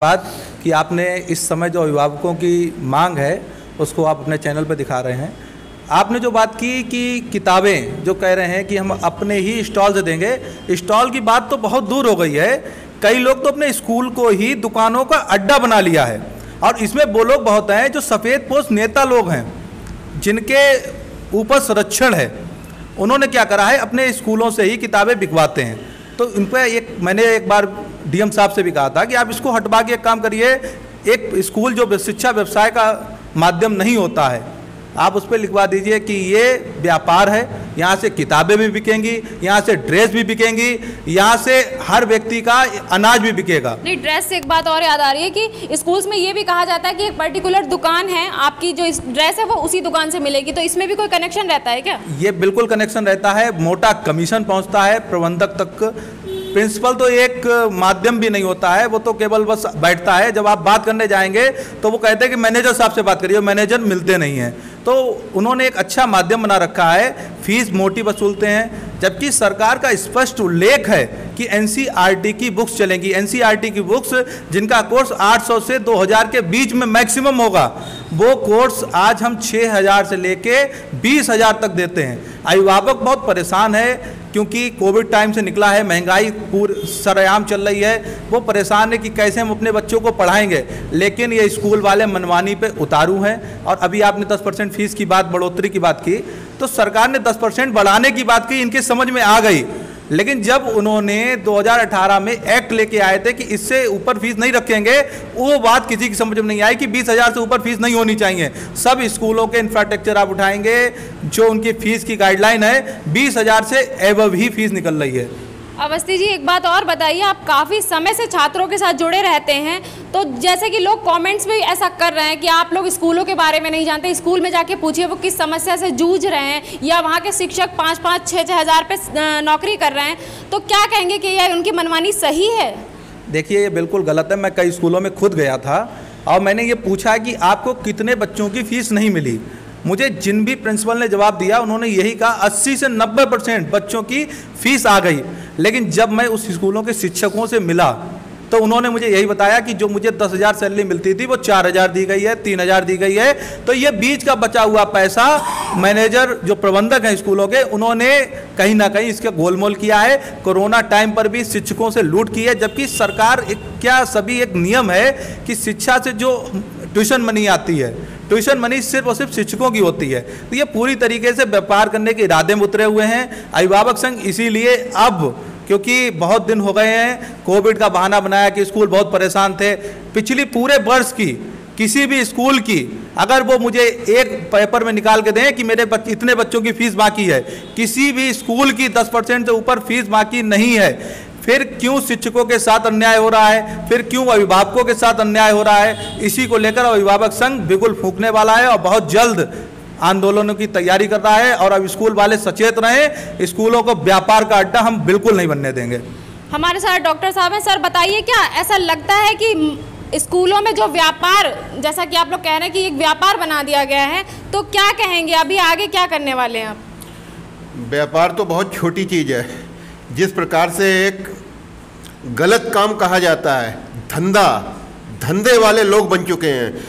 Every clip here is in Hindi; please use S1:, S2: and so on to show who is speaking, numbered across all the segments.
S1: बात कि आपने इस समय जो अभिभावकों की मांग है उसको आप अपने चैनल पर दिखा रहे हैं। आपने जो बात की कि किताबें जो कह रहे हैं कि हम अपने ही स्टॉल से देंगे, स्टॉल की बात तो बहुत दूर हो गई है। कई लोग तो अपने स्कूल को ही दुकानों का अड्डा बना लिया है। और इसमें वो लोग बहुत हैं जो सफ़ेद पोस्ट नेता लोग हैं जिनके ऊपर संरक्षण है। उन्होंने क्या करा है, अपने स्कूलों से ही किताबें बिकवाते हैं। तो उन पर मैंने एक बार डीएम साहब से भी कहा था कि आप इसको हटवा के एक काम करिए, एक स्कूल जो शिक्षा व्यवसाय का माध्यम नहीं होता है, आप उस पर लिखवा दीजिए कि ये व्यापार है, यहाँ से किताबें भी बिकेंगी, यहाँ से ड्रेस भी बिकेंगी, यहाँ से हर व्यक्ति का अनाज भी बिकेगा।
S2: नहीं, ड्रेस से एक बात और याद आ रही है कि स्कूल्स में ये भी कहा जाता है कि एक पर्टिकुलर दुकान है, आपकी जो ड्रेस है वो उसी दुकान से मिलेगी, तो इसमें भी कोई कनेक्शन रहता है क्या? ये
S1: बिल्कुल कनेक्शन रहता है, मोटा कमीशन पहुँचता है प्रबंधक तक। प्रिंसिपल तो एक माध्यम भी नहीं होता है, वो तो केवल बस बैठता है। जब आप बात करने जाएंगे तो वो कहते हैं कि मैनेजर साहब से बात करिए, मैनेजर मिलते नहीं हैं। तो उन्होंने एक अच्छा माध्यम बना रखा है, फीस मोटी वसूलते हैं, जबकि सरकार का स्पष्ट उल्लेख है कि एनसीईआरटी की बुक्स चलेंगी। एनसीईआरटी की बुक्स जिनका कोर्स 800 से 2000 के बीच में मैक्सिमम होगा, वो कोर्स आज हम 6000 से लेके 20000 तक देते हैं। अभिभावक बहुत परेशान है क्योंकि कोविड टाइम से निकला है, महंगाई पूरी सरेआम चल रही है, वो परेशान है कि कैसे हम अपने बच्चों को पढ़ाएंगे। लेकिन ये स्कूल वाले मनमानी पे उतारू हैं। और अभी आपने 10% फीस की बात, बढ़ोतरी की बात की, तो सरकार ने 10% बढ़ाने की बात की, इनके समझ में आ गई। लेकिन जब उन्होंने 2018 में एक्ट लेके आए थे कि इससे ऊपर फीस नहीं रखेंगे, वो बात किसी की समझ में नहीं आई कि 20000 से ऊपर फीस नहीं होनी चाहिए। सब स्कूलों के इंफ्रास्ट्रक्चर आप उठाएंगे, जो उनकी फीस की गाइडलाइन है 20000 से एबव ही फीस निकल रही है।
S2: अवस्थी जी, एक बात और बताइए, आप काफ़ी समय से छात्रों के साथ जुड़े रहते हैं, तो जैसे कि लोग कमेंट्स में ऐसा कर रहे हैं कि आप लोग स्कूलों के बारे में नहीं जानते, स्कूल में जाके पूछिए वो किस समस्या से जूझ रहे हैं, या वहाँ के शिक्षक 5-5, 6-6 हज़ार पे नौकरी कर रहे हैं, तो क्या कहेंगे कि यह उनकी मनमानी सही है?
S1: देखिए, ये बिल्कुल गलत है। मैं कई स्कूलों में खुद गया था और मैंने ये पूछा कि आपको कितने बच्चों की फ़ीस नहीं मिली। मुझे जिन भी प्रिंसिपल ने जवाब दिया उन्होंने यही कहा 80 से 90% बच्चों की फ़ीस आ गई। लेकिन जब मैं उस स्कूलों के शिक्षकों से मिला तो उन्होंने मुझे यही बताया कि जो मुझे 10,000 सैलरी मिलती थी वो 4,000 दी गई है, 3,000 दी गई है। तो ये बीच का बचा हुआ पैसा मैनेजर जो प्रबंधक हैं स्कूलों के, उन्होंने कहीं ना कहीं इसका गोलमोल किया है। कोरोना टाइम पर भी शिक्षकों से लूट की है, जबकि सरकार सभी एक नियम है कि शिक्षा से जो ट्यूशन मनी आती है, ट्यूशन मनी सिर्फ और सिर्फ शिक्षकों की होती है। तो ये पूरी तरीके से व्यापार करने के इरादे में उतरे हुए हैं अभिभावक संघ। इसीलिए अब क्योंकि बहुत दिन हो गए हैं, कोविड का बहाना बनाया कि स्कूल बहुत परेशान थे, पिछली पूरे वर्ष की किसी भी स्कूल की अगर वो मुझे एक पेपर में निकाल के दें कि मेरे इतने बच्चों की फीस बाकी है, किसी भी स्कूल की 10% से ऊपर फीस बाकी नहीं है। फिर क्यों शिक्षकों के साथ अन्याय हो रहा है, फिर क्यों अभिभावकों के साथ अन्याय हो रहा है, इसी को लेकर अभिभावक संघ बिल्कुल फूंकने वाला है और बहुत जल्द आंदोलनों की तैयारी कर रहा है। और अब स्कूल वाले सचेत रहें, स्कूलों को व्यापार का अड्डा हम बिल्कुल नहीं बनने देंगे।
S2: हमारे साथ डॉक्टर साहब हैं। सर बताइए, क्या ऐसा लगता है कि स्कूलों में जो व्यापार, जैसा कि आप लोग कह रहे हैं कि एक व्यापार बना दिया गया है, तो क्या कहेंगे, अभी आगे क्या करने वाले हैं आप?
S3: व्यापार तो बहुत छोटी चीज़ है। जिस प्रकार से एक गलत काम कहा जाता है, धंधे वाले लोग बन चुके हैं।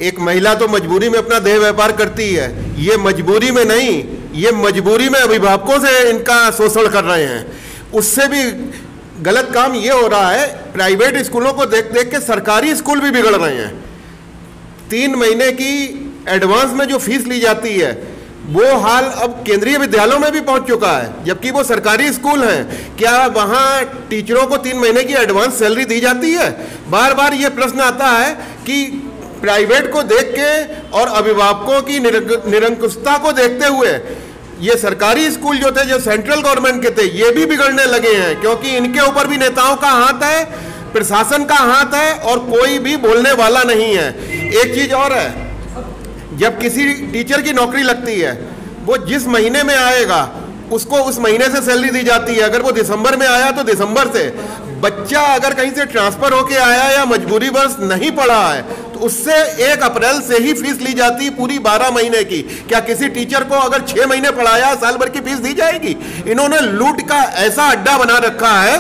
S3: एक महिला तो मजबूरी में अपना देह व्यापार करती है, ये मजबूरी में नहीं, ये मजबूरी में अभिभावकों से इनका शोषण कर रहे हैं। उससे भी गलत काम ये हो रहा है, प्राइवेट स्कूलों को देख देख के सरकारी स्कूल भी बिगड़ रहे हैं। 3 महीने की एडवांस में जो फीस ली जाती है वो हाल अब केंद्रीय विद्यालयों में भी पहुंच चुका है, जबकि वो सरकारी स्कूल हैं। क्या वहाँ टीचरों को 3 महीने की एडवांस सैलरी दी जाती है? बार बार ये प्रश्न आता है कि प्राइवेट को देख के और अभिभावकों की निरंकुशता को देखते हुए ये सरकारी स्कूल जो थे, जो सेंट्रल गवर्नमेंट के थे, ये भी बिगड़ने लगे हैं, क्योंकि इनके ऊपर भी नेताओं का हाथ है, प्रशासन का हाथ है और कोई भी बोलने वाला नहीं है। एक चीज़ और है, जब किसी टीचर की नौकरी लगती है, वो जिस महीने में आएगा उसको उस महीने से सैलरी दी जाती है। अगर वो दिसंबर में आया तो दिसंबर से, बच्चा अगर कहीं से ट्रांसफर होके आया या मजबूरी वर्ष नहीं पढ़ा है तो उससे 1 अप्रैल से ही फीस ली जाती है पूरी 12 महीने की। क्या किसी टीचर को अगर 6 महीने पढ़ाया साल भर की फीस दी जाएगी? इन्होंने लूट का ऐसा अड्डा बना रखा है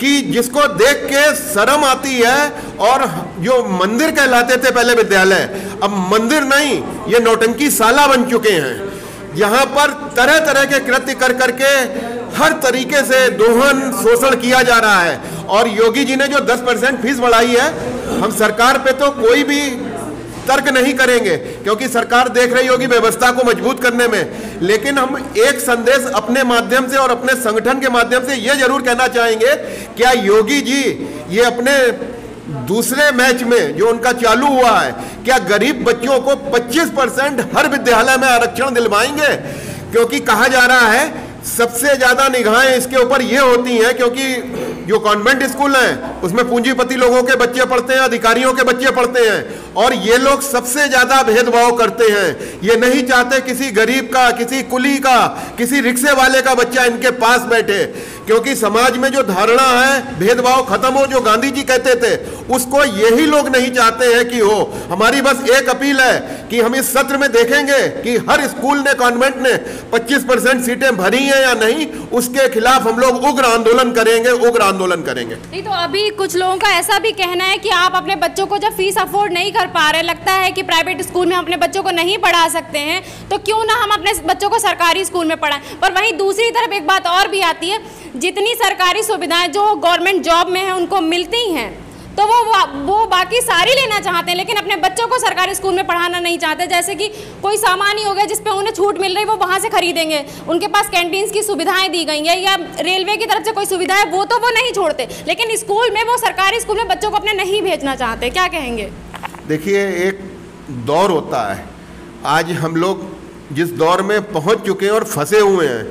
S3: कि जिसको देख के शर्म आती है। और जो मंदिर कहलाते थे पहले विद्यालय, अब मंदिर नहीं, ये नौटंकी शाला बन चुके हैं। यहाँ पर तरह तरह के कृत्य कर करके हर तरीके से दोहन शोषण किया जा रहा है। और योगी जी ने जो 10% फीस बढ़ाई है, हम सरकार पे तो कोई भी तर्क नहीं करेंगे, क्योंकि सरकार देख रही होगी व्यवस्था को मजबूत करने में। लेकिन हम एक संदेश अपने माध्यम से और अपने संगठन के माध्यम से ये जरूर कहना चाहेंगे, क्या योगी जी ये अपने दूसरे मैच में जो उनका चालू हुआ है, क्या गरीब बच्चों को 25% हर विद्यालय में आरक्षण दिलवाएंगे? क्योंकि कहा जा रहा है सबसे ज्यादा निगाहें इसके ऊपर ये होती हैं, क्योंकि जो कॉन्वेंट स्कूल हैं उसमें पूंजीपति लोगों के बच्चे पढ़ते हैं, अधिकारियों के बच्चे पढ़ते हैं, और ये लोग सबसे ज्यादा भेदभाव करते हैं। ये नहीं चाहते किसी गरीब का, किसी कुली का, किसी रिक्शे वाले का बच्चा इनके पास बैठे, क्योंकि समाज में जो धारणा है भेदभाव खत्म हो, जो गांधी जी कहते थे, उसको यही लोग नहीं चाहते हैं कि हो। हमारी बस एक अपील है कि हम इस सत्र में देखेंगे कि हर स्कूल ने, कॉन्वेंट ने 25% सीटें भरी हैं या नहीं, उसके खिलाफ हम लोग उग्र आंदोलन करेंगे, उग्र आंदोलन करेंगे।
S2: नहीं तो अभी कुछ लोगों का ऐसा भी कहना है कि आप अपने बच्चों को जब फीस अफोर्ड नहीं कर पा रहे, लगता है कि प्राइवेट स्कूल में अपने बच्चों को नहीं पढ़ा सकते हैं, तो क्यों ना हम अपने बच्चों को सरकारी स्कूल में पढ़ाएं। पर वहीं दूसरी तरफ एक बात और भी आती है, जितनी सरकारी सुविधाएं जो गवर्नमेंट जॉब में है उनको मिलती हैं, तो वो बाकी सारी लेना चाहते हैं, लेकिन अपने बच्चों को सरकारी स्कूल में पढ़ाना नहीं चाहते। जैसे कि कोई सामान ही हो गया जिस पे उन्हें छूट मिल रही है, वो वहाँ से खरीदेंगे, उनके पास कैंटीन्स की सुविधाएं दी गई हैं या रेलवे की तरफ से कोई सुविधा है, वो तो वो नहीं छोड़ते, लेकिन स्कूल में, वो सरकारी स्कूल में बच्चों को अपने नहीं भेजना चाहते। क्या कहेंगे?
S3: देखिए, एक दौर होता है, आज हम लोग जिस दौर में पहुँच चुके हैं और फंसे हुए हैं,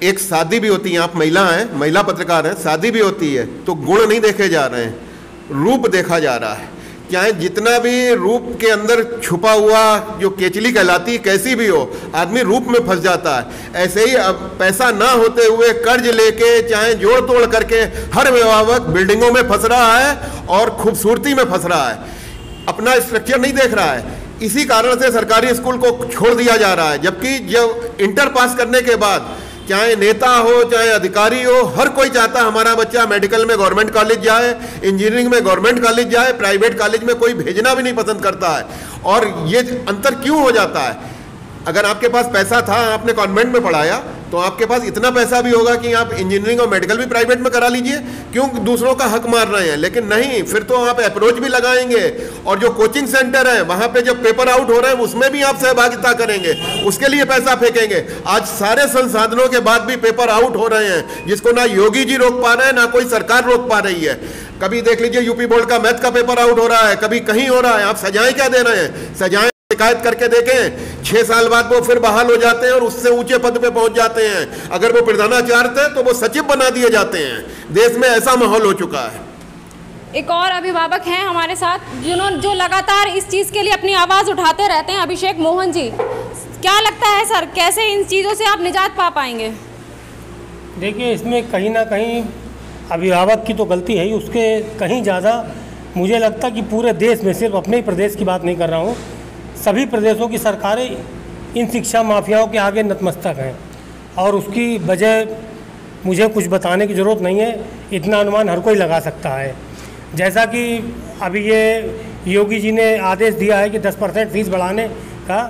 S3: एक शादी भी होती है, आप महिला हैं, महिला पत्रकार हैं, शादी भी होती है तो गुण नहीं देखे जा रहे हैं, रूप देखा जा रहा है। चाहे जितना भी रूप के अंदर छुपा हुआ जो केचली कहलाती, कैसी भी हो, आदमी रूप में फंस जाता है। ऐसे ही अब पैसा ना होते हुए कर्ज लेके, चाहे जोड़ तोड़ करके, हर अभिभावक बिल्डिंगों में फंस रहा है और खूबसूरती में फंस रहा है, अपना स्ट्रक्चर नहीं देख रहा है। इसी कारण से सरकारी स्कूल को छोड़ दिया जा रहा है। जबकि जब इंटर पास करने के बाद चाहे नेता हो, चाहे अधिकारी हो, हर कोई चाहता है हमारा बच्चा मेडिकल में गवर्नमेंट कॉलेज जाए, इंजीनियरिंग में गवर्नमेंट कॉलेज जाए, प्राइवेट कॉलेज में कोई भेजना भी नहीं पसंद करता है। और ये अंतर क्यों हो जाता है? अगर आपके पास पैसा था, आपने कॉन्वेंट में पढ़ाया, तो आपके पास इतना पैसा भी होगा कि आप इंजीनियरिंग और मेडिकल भी प्राइवेट में करा लीजिए। क्यों दूसरों का हक मार रहे हैं? लेकिन नहीं, फिर तो आप अप्रोच भी लगाएंगे, और जो कोचिंग सेंटर है वहां पे जब पेपर आउट हो रहे हैं उसमें भी आप सहभागिता करेंगे, उसके लिए पैसा फेंकेंगे। आज सारे संसाधनों के बाद भी पेपर आउट हो रहे हैं, जिसको ना योगी जी रोक पा रहे हैं, ना कोई सरकार रोक पा रही है। कभी देख लीजिए यूपी बोर्ड का मैथ का पेपर आउट हो रहा है, कभी कहीं हो रहा है। आप सजाएं क्या दे रहे हैं? सजाएं शिकायत करके देखें, 6 साल बाद वो फिर बहाल हो जाते हैं और उससे ऊंचे पद पे पहुंच जाते हैं। अगर वो प्रधानाचार्य थे तो वो सचिव बना दिए जाते हैं। देश में ऐसा माहौल हो चुका है।
S2: एक और अभिभावक हैं हमारे साथ, जो लगातार इस चीज़ के लिए अपनी आवाज़ उठाते रहते हैं, अभिषेक मोहन जी। क्या लगता है सर, कैसे इन चीज़ों से आप निजात पा पाएंगे?
S4: देखिए, इसमें कहीं ना कहीं अभिभावक की तो गलती है ही, उसके कहीं ज़्यादा मुझे लगता कि पूरे देश में, सिर्फ अपने ही प्रदेश की बात नहीं कर रहा हूँ, सभी प्रदेशों की सरकारें इन शिक्षा माफियाओं के आगे नतमस्तक हैं। और उसकी वजह मुझे कुछ बताने की ज़रूरत नहीं है, इतना अनुमान हर कोई लगा सकता है। जैसा कि अभी ये योगी जी ने आदेश दिया है कि 10% फीस बढ़ाने का,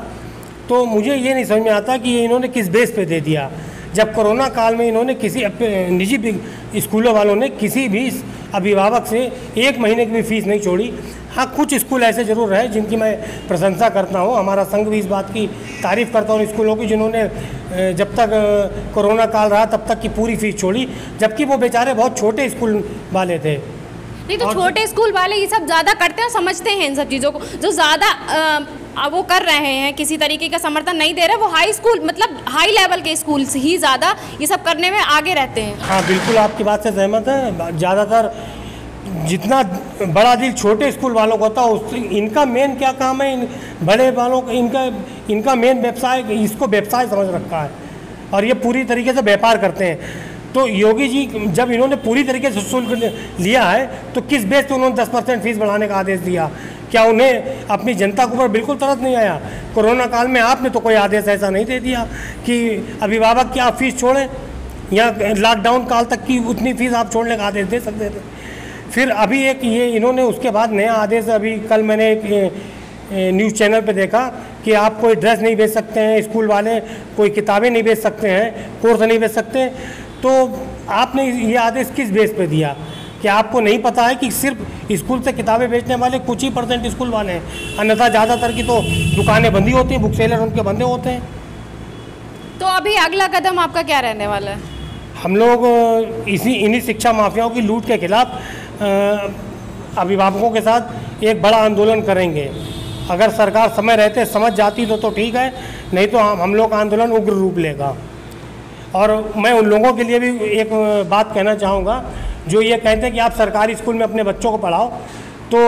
S4: तो मुझे ये नहीं समझ में आता कि ये इन्होंने किस बेस पे दे दिया, जब कोरोना काल में इन्होंने किसी निजी स्कूलों वालों ने किसी भी अभिभावक से 1 महीने की भी फीस नहीं छोड़ी। हाँ, कुछ स्कूल ऐसे ज़रूर रहे जिनकी मैं प्रशंसा करता हूँ, हमारा संघ भी इस बात की तारीफ़ करता हूँ स्कूलों की, जिन्होंने जब तक कोरोना काल रहा तब तक की पूरी फीस छोड़ी, जबकि वो बेचारे बहुत छोटे स्कूल वाले थे।
S2: नहीं तो छोटे स्कूल वाले ये सब ज़्यादा करते हैं, समझते हैं इन सब चीज़ों को। जो ज़्यादा वो कर रहे हैं, किसी तरीके का समर्थन नहीं दे रहे, वो हाई स्कूल, मतलब हाई लेवल के स्कूल से ही ज़्यादा ये सब करने में आगे रहते हैं।
S4: हाँ, बिल्कुल आपकी बात से सहमत है। ज़्यादातर जितना बड़ा दिल छोटे स्कूल वालों को होता है, उस इनका मेन क्या काम है, बड़े वालों का इनका मेन व्यवसाय, इसको व्यवसाय समझ रखा है और ये पूरी तरीके से व्यापार करते हैं। तो योगी जी जब इन्होंने पूरी तरीके से शुल्क लिया है, तो किस बेस पे उन्होंने 10% फीस बढ़ाने का आदेश दिया? क्या उन्हें अपनी जनता के ऊपर बिल्कुल तरस नहीं आया? कोरोना काल में आपने तो कोई आदेश ऐसा नहीं दे दिया कि अभिभावक की आप फीस छोड़ें। या लॉकडाउन काल तक की उतनी फीस आप छोड़ने का आदेश दे सकते थे। फिर अभी एक ये इन्होंने उसके बाद नया आदेश, अभी कल मैंने एक न्यूज़ चैनल पे देखा कि आप कोई ड्रेस नहीं बेच सकते हैं, स्कूल वाले कोई किताबें नहीं बेच सकते हैं, कोर्स नहीं बेच सकते। तो आपने ये आदेश किस बेस पे दिया कि आपको नहीं पता है कि सिर्फ स्कूल से किताबें बेचने वाले कुछ ही % स्कूल वाले हैं, अन्यथा ज़्यादातर की तो दुकानें बंदी होती हैं, बुक सेलर उनके बंदे होते हैं।
S2: तो अभी अगला कदम आपका क्या रहने वाला है?
S4: हम लोग इन्हीं शिक्षा माफियाओं की लूट के खिलाफ अभिभावकों के साथ एक बड़ा आंदोलन करेंगे। अगर सरकार समय रहते समझ जाती तो ठीक है, नहीं तो हम लोग का आंदोलन उग्र रूप लेगा। और मैं उन लोगों के लिए भी एक बात कहना चाहूँगा जो ये कहते हैं कि आप सरकारी स्कूल में अपने बच्चों को पढ़ाओ, तो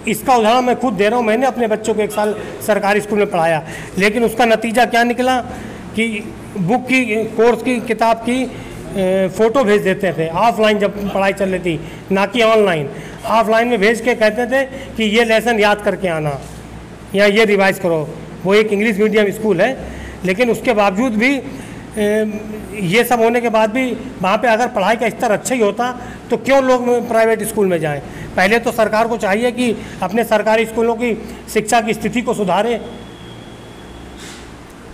S4: इसका उदाहरण मैं खुद दे रहा हूँ। मैंने अपने बच्चों को 1 साल सरकारी स्कूल में पढ़ाया, लेकिन उसका नतीजा क्या निकला कि बुक की, कोर्स की, किताब की फ़ोटो भेज देते थे ऑफलाइन, जब पढ़ाई चल रही थी, ना कि ऑनलाइन। ऑफलाइन में भेज के कहते थे कि ये लेसन याद करके आना या ये रिवाइज़ करो। वो एक इंग्लिश मीडियम स्कूल है, लेकिन उसके बावजूद भी ये सब होने के बाद भी वहाँ पे अगर पढ़ाई का स्तर अच्छा ही होता तो क्यों लोग प्राइवेट स्कूल में जाएं? पहले तो सरकार को चाहिए कि अपने सरकारी स्कूलों की शिक्षा की स्थिति को सुधारे।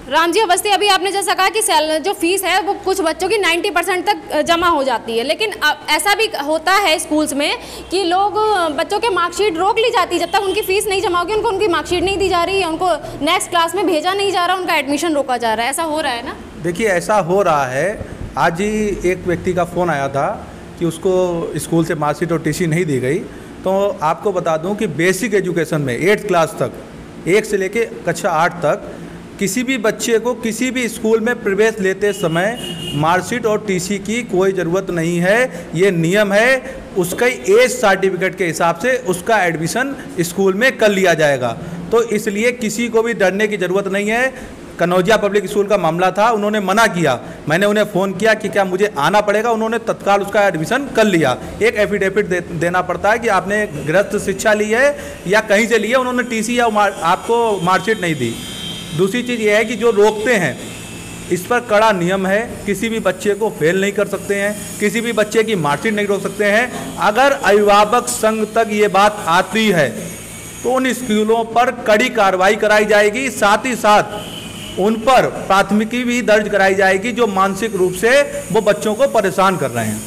S2: राम जी अवस्थी, अभी आपने जैसा कहा कि जो फीस है वो कुछ बच्चों की 90% तक जमा हो जाती है, लेकिन ऐसा भी होता है स्कूल्स में कि लोग बच्चों के मार्कशीट रोक ली जाती है। जब तक उनकी फ़ीस नहीं जमा होगी उनको उनकी मार्कशीट नहीं दी जा रही है, उनको नेक्स्ट क्लास में भेजा नहीं जा रहा, उनका एडमिशन रोका जा रहा है। ऐसा हो रहा है ना?
S1: देखिए, ऐसा हो रहा है। आज ही एक व्यक्ति का फ़ोन आया था कि उसको स्कूल से मार्कशीट और टीसी नहीं दी गई। तो आपको बता दूं कि बेसिक एजुकेशन में 8th क्लास तक, 1 से लेके कक्षा 8 तक किसी भी बच्चे को किसी भी स्कूल में प्रवेश लेते समय मार्कशीट और टीसी की कोई ज़रूरत नहीं है। ये नियम है, उसका एज सर्टिफिकेट के हिसाब से उसका एडमिशन स्कूल में कर लिया जाएगा। तो इसलिए किसी को भी डरने की ज़रूरत नहीं है। कनौजिया पब्लिक स्कूल का मामला था, उन्होंने मना किया, मैंने उन्हें फ़ोन किया कि क्या मुझे आना पड़ेगा, उन्होंने तत्काल उसका एडमिशन कर लिया। एक एफिडेविट देना पड़ता है कि आपने गृहस्थ शिक्षा ली है या कहीं से ली है, उन्होंने टीसी या आपको मार्कशीट नहीं दी। दूसरी चीज़ ये है कि जो रोकते हैं इस पर कड़ा नियम है, किसी भी बच्चे को फेल नहीं कर सकते हैं, किसी भी बच्चे की मार्कशीट नहीं रोक सकते हैं। अगर अभिभावक संघ तक ये बात आती है तो उन स्कूलों पर कड़ी कार्रवाई कराई जाएगी, साथ ही साथ उन पर प्राथमिकी भी दर्ज कराई जाएगी जो मानसिक रूप से वो बच्चों को परेशान कर रहे हैं।